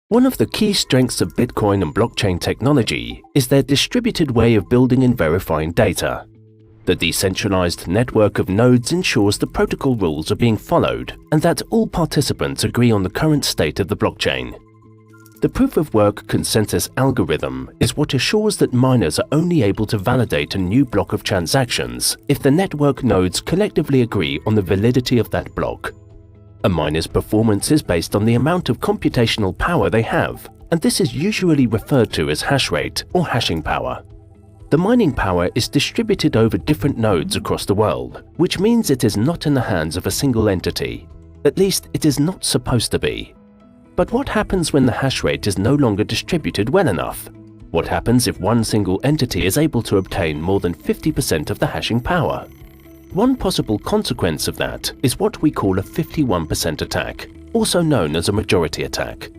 One of the key strengths of Bitcoin and blockchain technology is their distributed way of building and verifying data. The decentralized network of nodes ensures the protocol rules are being followed and that all participants agree on the current state of the blockchain. The proof-of-work consensus algorithm is what assures that miners are only able to validate a new block of transactions if the network nodes collectively agree on the validity of that block. A miner's performance is based on the amount of computational power they have, and this is usually referred to as hash rate or hashing power. The mining power is distributed over different nodes across the world, which means it is not in the hands of a single entity. At least it is not supposed to be. But what happens when the hash rate is no longer distributed well enough? What happens if one single entity is able to obtain more than 50% of the hashing power? One possible consequence of that is what we call a 51% attack, also known as a majority attack.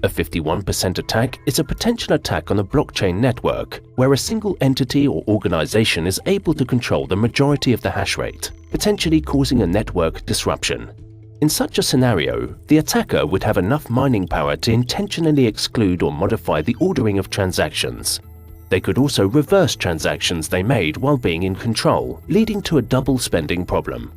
A 51% attack is a potential attack on a blockchain network where a single entity or organization is able to control the majority of the hash rate, potentially causing a network disruption. In such a scenario, the attacker would have enough mining power to intentionally exclude or modify the ordering of transactions. They could also reverse transactions they made while being in control, leading to a double spending problem.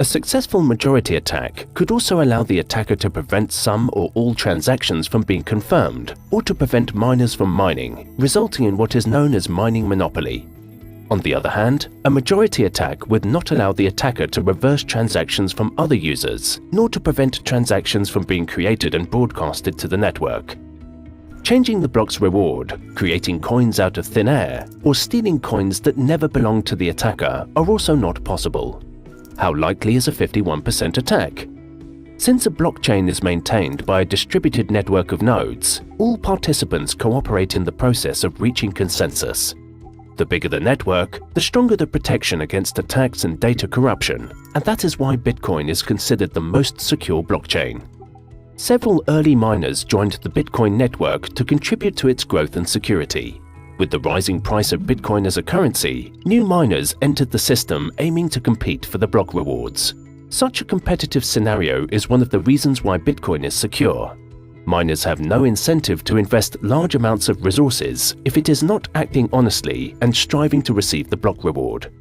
A successful majority attack could also allow the attacker to prevent some or all transactions from being confirmed, or to prevent miners from mining, resulting in what is known as mining monopoly. On the other hand, a majority attack would not allow the attacker to reverse transactions from other users, nor to prevent transactions from being created and broadcasted to the network. Changing the block's reward, creating coins out of thin air, or stealing coins that never belonged to the attacker are also not possible. How likely is a 51% attack? Since a blockchain is maintained by a distributed network of nodes, all participants cooperate in the process of reaching consensus. The bigger the network, the stronger the protection against attacks and data corruption, and that is why Bitcoin is considered the most secure blockchain. Several early miners joined the Bitcoin network to contribute to its growth and security. With the rising price of Bitcoin as a currency, new miners entered the system aiming to compete for the block rewards. Such a competitive scenario is one of the reasons why Bitcoin is secure. Miners have no incentive to invest large amounts of resources if it is not acting honestly and striving to receive the block reward.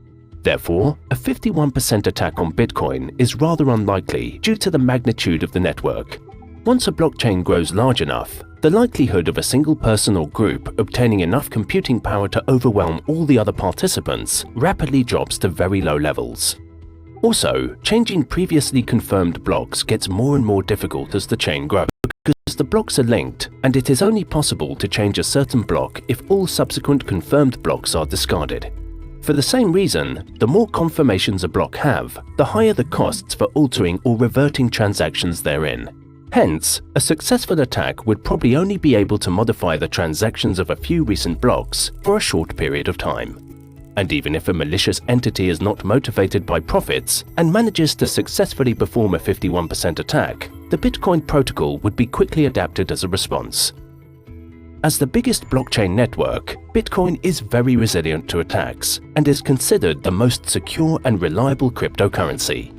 Therefore, a 51% attack on Bitcoin is rather unlikely due to the magnitude of the network. Once a blockchain grows large enough, the likelihood of a single person or group obtaining enough computing power to overwhelm all the other participants rapidly drops to very low levels. Also, changing previously confirmed blocks gets more and more difficult as the chain grows because the blocks are linked, and it is only possible to change a certain block if all subsequent confirmed blocks are discarded. For the same reason, the more confirmations a block have, the higher the costs for altering or reverting transactions therein. Hence, a successful attack would probably only be able to modify the transactions of a few recent blocks for a short period of time. And even if a malicious entity is not motivated by profits and manages to successfully perform a 51% attack, the Bitcoin protocol would be quickly adapted as a response. As the biggest blockchain network, Bitcoin is very resilient to attacks and is considered the most secure and reliable cryptocurrency.